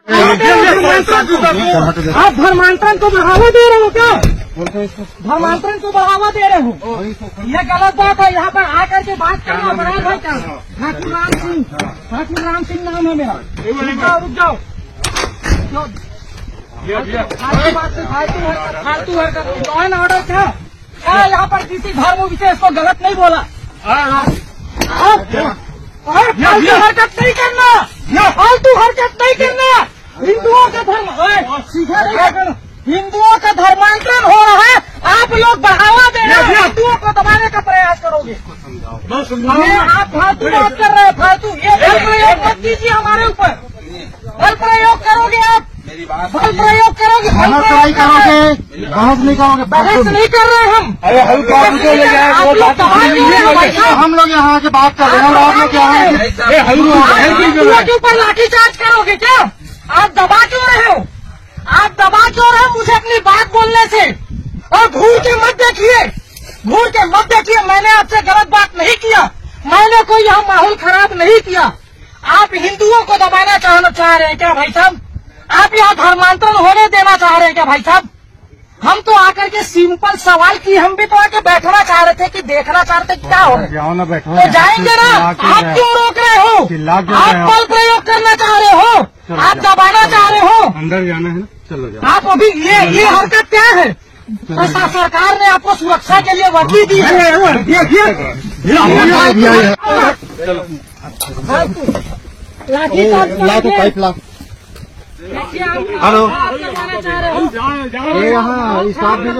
आप धर्मांतरण को बढ़ावा दे रहे हो क्या? धर्मांतरण को बढ़ावा दे रहे हो, ये गलत बात है। यहाँ पर आकर के बात करना बराबर है क्या? ठाकुर राम सिंह नाम है मेरा। रुक जाओ फालतू हरकत लॉ एंड ऑर्डर क्या? यहाँ पर किसी धर्म विशेष को गलत नहीं बोला। फालतू हरकत नहीं करना, फालतू हरकत नहीं करना। हिंदुओं का धर्म हिंदुओं का धर्मांतरण हो रहा है, आप लोग बढ़ावा दे रहे हैं, हिंदुओं को दबाने का प्रयास करोगे। आप फालतू बात कर रहे हैं, फालतू। ये बल प्रयोग मत कीजिए हमारे ऊपर। बल प्रयोग करोगे आप, बल प्रयोग करोगे, बहस नहीं करोगे, बहस नहीं करोगे। बहस नहीं कर रहे हम। हम लोग यहाँ आके बात कर रहे हैं और आप लोग यहाँ के ऊपर लाठीचार्ज करोगे क्या? आप दबा क्यों रहे हो? आप दबा क्यों रहे हो मुझे अपनी बात बोलने से? और घूर के मत देखिए, घूर के मत देखिए। मैंने आपसे गलत बात नहीं किया, मैंने कोई यहाँ माहौल खराब नहीं किया। आप हिंदुओं को दबाना चाह रहे हैं क्या भाई साहब? आप यहाँ धर्मांतरण होने देना चाह रहे हैं क्या भाई साहब? हम तो आकर के सिंपल सवाल की, हम भी तो आके बैठना चाह रहे थे कि देखना चाह रहे थे क्या हो रहा है। तो जाएंगे ना, आप क्यों रोक रहे हो? आप बल प्रयोग करना चाह रहे हो, आप दबाना चाह रहे हो। अंदर जाना है, चलो जाओ। आप अभी ये हरकत क्या है? सरकार ने आपको सुरक्षा के लिए वर्दी दी है। हेलो, यहाँ स्टाफ भी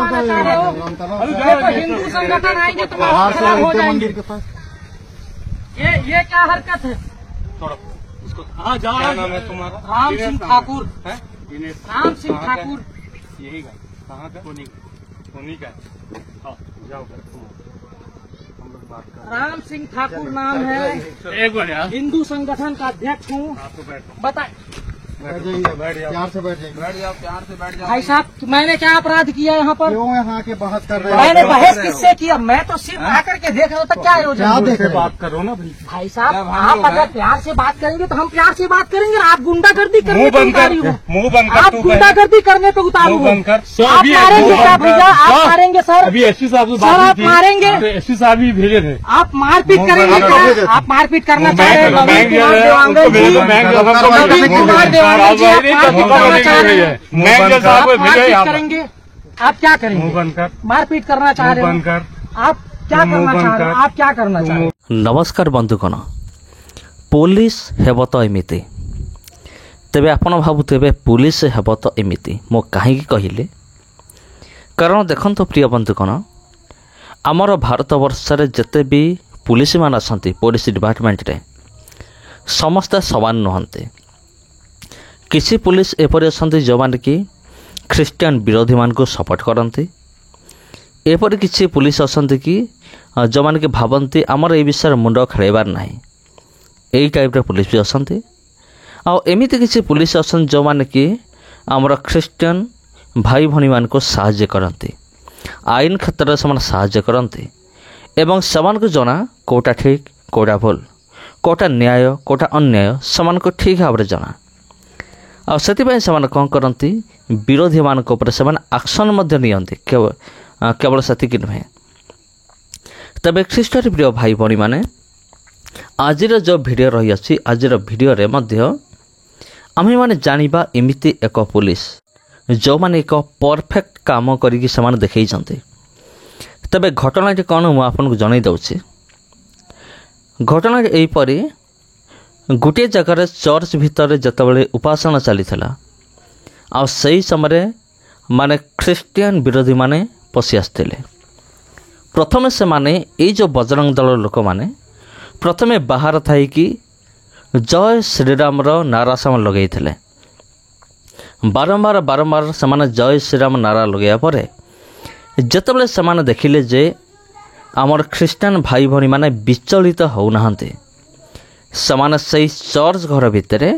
हिंदू संगठन आएंगे तो हो जाएंगे। ये क्या हरकत है? क्या नाम है तुम्हारा? राम सिंह ठाकुर है। राम सिंह ठाकुर यही का? कहाँ का? सोनी का। जाओ, हम लोग बात कर। राम सिंह ठाकुर नाम है, एक बार यार, हिंदू संगठन का अध्यक्ष हूँ। बताए प्यार से बैठ जाओ, प्यार से बैठ जाओ। भाई साहब, मैंने क्या अपराध किया यहाँ पर? क्यों यहाँ के बहस कर रहे हो? मैंने बहस किससे किया? मैं तो सिर्फ आकर के देख रहा था। क्या योजना? बात करो ना भाई साहब, आप अगर प्यार से बात करेंगे तो हम प्यार से बात करेंगे। आप गुंडागर्दी करने पे उतारी हो, मुंह बंद कर। आप गुंडागर्दी करने पे उतारू हो। आप मारेंगे क्या भैया? आप मारेंगे सर? अभी एसपी साहब सर आप मारेंगे? एसपी साहब भी भेजे थे। आप मारपीट करेंगे क्या? आप मारपीट करना चाह रहे हैं? नवीन कुमार देवांगन जी, करेंगे? आप क्या करेंगे? मारपीट करना चाह रहे हो? आप क्या करना चाह रहे हो? आप क्या करना चाह रहे हो? नमस्कार बंधुगण, पुलिस हेब तो एमिति। तेबे आपण भाबुथिबे पुलिस हेब तो एमिति मो काहेकि कहिले? कारण देखंतो प्रिय बंधुगण, आमर भारत वर्षरे जते भी पुलिस मान आसंती पुलिस डिपार्टमेंट रे समस्ते समान नुहंती। किसी पुलिस एपरि असंती जो माने कि ख्रीस्टियन विरोधी मान को सपोर्ट करती। एपरि किसी पुलिस असंती कि जो माने कि भावती आमर ए विषय मुंड खेलबार ना, यही टाइप पुलिस भी असंती। आमती किसी पुलिस असन जो माने कि आमर ख्रीस्टियन भाई भणी मान को साहाय्य करती, आईन क्षेत्र में साहाय्य करती एवं समान को जना कोटा ठीक कोटा भूल, कोटा न्याय कोटा अन्याय समान को ठीक भाव में जना। आସେଥିପାଇଁ ସେମାନେ କ'ଣ କରନ୍ତି, ବିରୋଧୀ ମାନଙ୍କ ଉପରେ ସେମାନେ ଆକ୍ସନ୍ ମଧ୍ୟ ନିଅନ୍ତି। କେବଳ ସେତିକି ନୁହେଁ। ତେବେ ଖ୍ରୀଷ୍ଟରେ ପ୍ରିୟ ଭାଇ ଭଉଣୀମାନେ, ଆଜିର ଯେଉଁ ଭିଡ଼ିଓ ରହିଅଛି, ଆଜିର ଭିଡ଼ିଓରେ ମଧ୍ୟ ଆମେମାନେ ଜାଣିବା ଏମିତି ଏକ ପୁଲିସ ଯେଉଁମାନେ ଏକ ପରଫେକ୍ଟ କାମ କରିକି ସେମାନେ ଦେଖାଇଛନ୍ତି। ତେବେ ଘଟଣାଟି କ'ଣ ମୁଁ ଆପଣଙ୍କୁ ଜଣାଇ ଦେଉଛି। ଘଟଣାଟି ଏହିପରି, गोटे जगार चर्च भितर जितेबाला उपासना चली सही समय माने ख्रीस्टियन विरोधी माने पशि आसते। प्रथम से माने ये जो बजरंग दल लोक माने प्रथमे बाहर थी जय श्रीराम नारा से लगे बारंबार बारंबार से जय श्रीराम नारा लगे पर जितेबाला से देखिले जे आमर ख्रीस्टियन भाई भाई माने विचलित होना ସେମାନେ ସେହି ଚର୍ଚ୍ଚ ଘର ଭିତରେ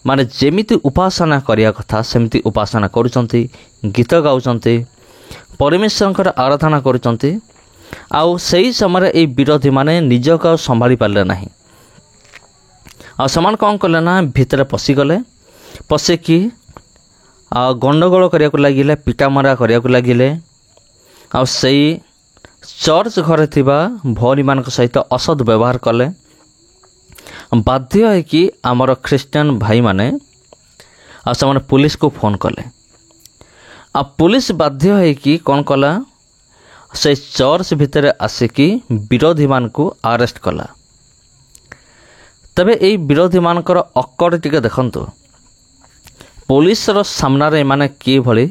ମାନେ ଯେମିତି ଉପାସନା କରିବା କଥା ସେମିତି ଉପାସନା କରୁଛନ୍ତି, ଗୀତ ଗାଉଛନ୍ତି, ପରମେଶ୍ୱରଙ୍କର ଆରାଧନା କରୁଛନ୍ତି। ଆଉ ସେହି ସମୟରେ ଏହି ବିରୋଧୀମାନେ ନିଜକୁ ଆଉ ସମ୍ଭାଳି ପାରିଲେ ନାହିଁ। ଆଉ ସେମାନେ କ'ଣ କଲେ ନା ଭିତରେ ପଶିଗଲେ। पशिकी गंडगोल करने को लगिले, पिटामरा करने को लगिले। आ सही चर्च घरे थिबा भौरी मान सहित असद व्यवहार कले। बाध्य है कि आमर ख्रीस्टान भाई माने आ पुलिस को फोन कले। आ पुलिस बाध्य है कि कौन कला, से चर्च भितर आसिकी विरोधी मान को अरेस्ट कला। तबे एई विरोधी मानकर अक्कड़ टिके देखंतु, पुलिस रो सामनारे माने कि भली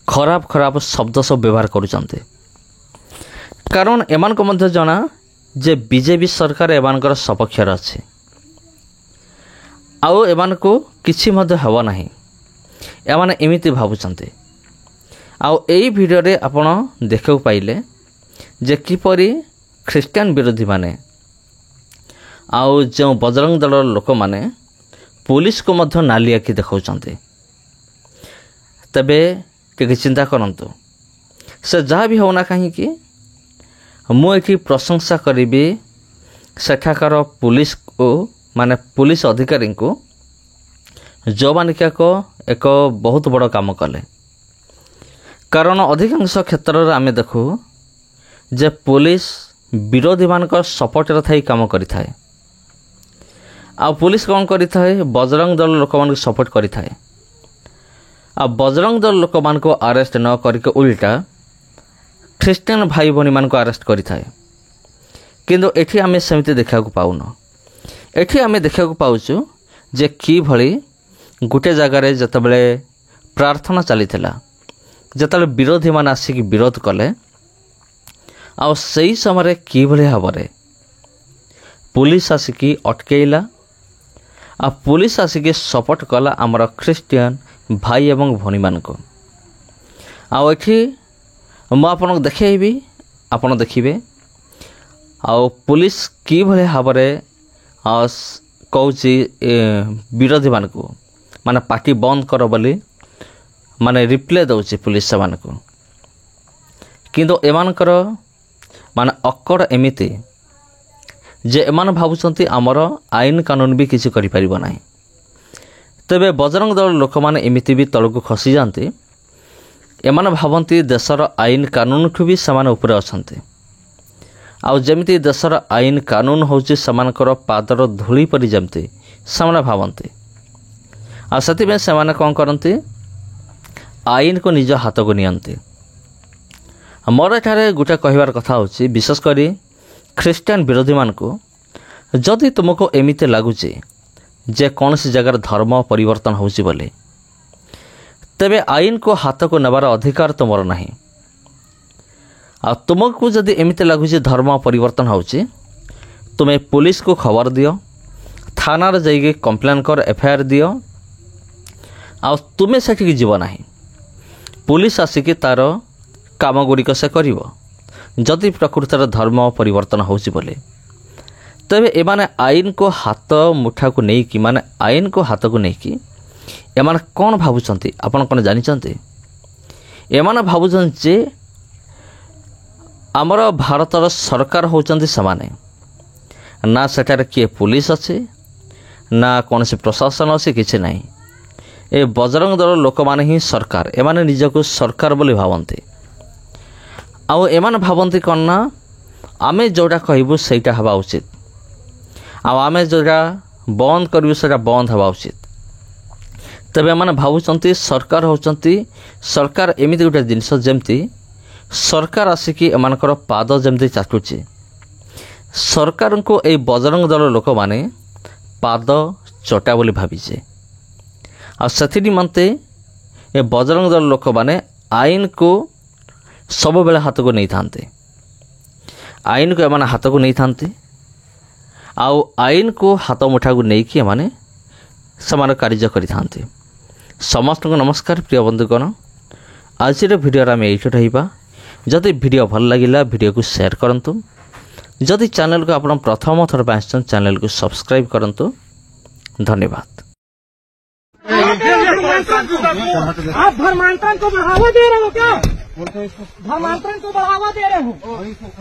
खराब खराब शब्द सब व्यवहार करुचंते। कारण एमान को मध्य जना जे बीजेपी सरकार एमानकर सपक्षर अछि। आउ एमान को किछि मध्य हवा नाही, एमाने एमिति भाबुचंते। आउ एई वीडियो रे आपण देखौ पाइले जे किपरि ख्रीस्टियन विरोधी माने आउ जो बजरंग दल लोक माने पुलिस को मध्य नाली आखि देखाउचंते। तबे टिके चिंता करंतु, से जहाँ भी होना कहीं मुझे प्रशंसा करी सेठाकार पुलिस को माने पुलिस अधिकारी को जो मानिका को एक बहुत बड़ काम कले। कारण अधिकांश क्षेत्र में आम देखू जे पुलिस विरोधी मान सपोर्ट थी काम करें। आ पुलिस कौन करें, बजरंग दल लोक मान सपोर्ट करें। आ बजरंग दल लोक मान को अरेस्ट न करके उल्टा ख्रीस्टियन भाई भनी मान को अरेस्ट करें। किंतु एठी आमे सेमिति देखा पाउन। एठी आमे देखा पाउछु जे कि भली गोटे जगार जतबले प्रार्थना चलीथिला, जतबले विरोधी मान आसिक विरोध कले, आ सही समय कि भली भाव पुलिस आसिकी अटकेला। आ पुलिस आसिकी सपोर्ट कला आमर ख्रीस्टियन भाई एवं भनी मान को। आ एठी मु आपन देखैबी, आपन देखिबे आ पुलिस कि भली भाव कहूँ विरोधी मान को माने पार्टी बंद कर बोली माने रिप्ले दौची पुलिस से मान को। किंतु एमानकर माने अक्कड़ एमिति जे एमान भावुचंती आमर आईन कानून भी किसी करि परिबो नाही। तबे बजरंग दल लोक माने एमिति भी तळकु खसी जानती। एमान भावंती देशर आईन कानून ठु भी समान ऊपर अछंती। आउ जेमिति देशर आईन कानून होची समानकर पादर धूली परि जेमिति समान भावंती। आ सती में समान कोन करंती, आईन को निज हाथ को नियंती। मोर एठारे गुटे कहिबार कथा होची, विशेष करी ख्रीस्टियन विरोधी मान को जदि तुमको एमिति लागुची जे कौन सी जगह धर्म परिवर्तन होची बोले, तेबे आईन को हाथ को नेबार अधिकार तुमर नहीं। आ तुमको जदि एमिति लागुची धर्म परिवर्तन होची, तुमे पुलिस को खबर दियो, थाना रे जाइके कंप्लेन कर, एफआईआर दियो। आ तुमे सेठी जीव नाही, पुलिस आसिकी तार काम गुड़िक से करिवो जदि प्रकृतर धर्म परिवर्तन होची बोले। तबे एमाने आईन को हाथ मुठा को नहीं कि माने आईन को हाथ को नहीं कि एमाने कौन भावुचंती आपण कौन जानिचंती? एमाने भावुचंती जे आमर भारतर सरकार होचंती समाने, ना सेठारे किए पुलिस अच्छे ना कौन से प्रशासन अच्छे, किसी नहीं। ए बजरंग दल लोक माने ही सरकार, एमाने निजको सरकार बोली भावंती। आउ एमाने भावंती कौन ना आमे जोड़ा कहबू सेटा हवा उचित, आउ आमे जोड़ा बंद करू सेटा बंद हवा उचित। तबे एमाने भावुचंती सरकार होचंती, सरकार एमिति गोटे जिनिस जेमती सरकार आसिकी एमानकर पाद जेमती चाटुची। सरकार को ए बजरंग दल लोक माने पाद चटा बोली भाविचे। आ सेथि निमंते ए बजरंग दल लोक माने आईन को सब बेले हाथ को नहीं थांते, आईन को एमाने हाथ को नहीं थांते। आउ आईन को हाथ मुठा को नहीं कि एमाने समान कार्य करि थांते। समस्त को नमस्कार प्रिय बंधुगण, आज भिडियो आम ये रहा। जदि भिडियो भल लगिला भिडियो को शेयर करंतु, जदि चैनल को आपण प्रथम थर पे आछन चैनल को सब्सक्राइब करंतु। धन्यवाद। आप धर्मांतरण को बढ़ावा दे रहे हो क्या? धर्मांतरण को बढ़ावा दे रहे हो,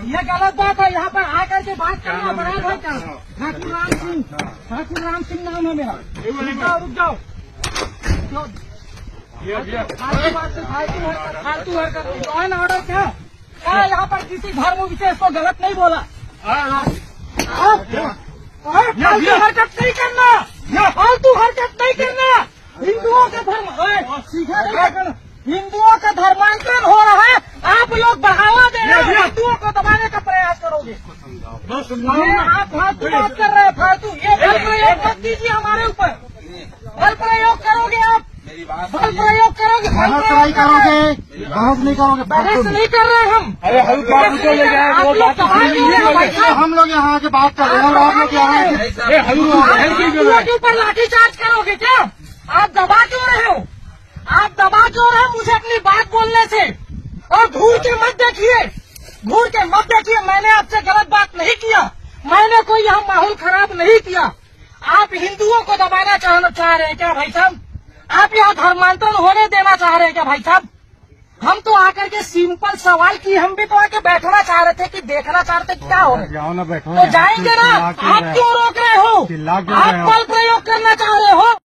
ये गलत बात है। यहाँ पर आकर के बात करना बराबर है क्या? ठाकुर राम सिंह नाम है मेरा। रुक जाओ। फालतू हरकत लॉ एंड ऑर्डर क्या यहाँ पर किसी धर्म विशेष को गलत नहीं बोला। फालतू हरकत नहीं करना, फालतू हरकत नहीं करना। हिंदुओं का धर्म हिंदुओं का धर्मांतरण हो रहा है, आप लोग बढ़ावा दे रहे हैं, हिंदुओं को दबाने का प्रयास करोगे। आप फालतू बात कर रहे हैं, फालतू। ये बल प्रयोग मत कीजिए हमारे ऊपर, बल प्रयोग करोगे आप, बल प्रयोग करोगे, बहस नहीं करोगे, बहस नहीं करोगे। बहस नहीं कर रहे हम। अरे हम बात को ले जाए, आप लोग दबा नहीं रहे हैं भाई साहब। हम लोग यहाँ आके बात कर रहे हैं और आप लोग यहाँ हिंदुओं के ऊपर लाठीचार्ज करोगे क्या? आप दबा क्यों रहे हो? आप दबा क्यों रहे हो मुझे अपनी बात बोलने से? और घूर के मत देखिए, घूर के मत देखिए। मैंने आपसे गलत बात नहीं किया, मैंने कोई यहाँ माहौल खराब नहीं किया। आप हिंदुओं को दबाना चाह रहे हैं क्या भाई साहब? आप यहाँ धर्मांतरण होने देना चाह रहे हैं क्या भाई साहब? हम तो आकर के सिंपल सवाल की, हम भी तो आके बैठना चाह रहे थे कि देखना चाह रहे थे क्या हो। जाओ ना, बैठो तो जाएंगे ना, आप क्यों रोक रहे हो? आप बल प्रयोग करना चाह रहे हो।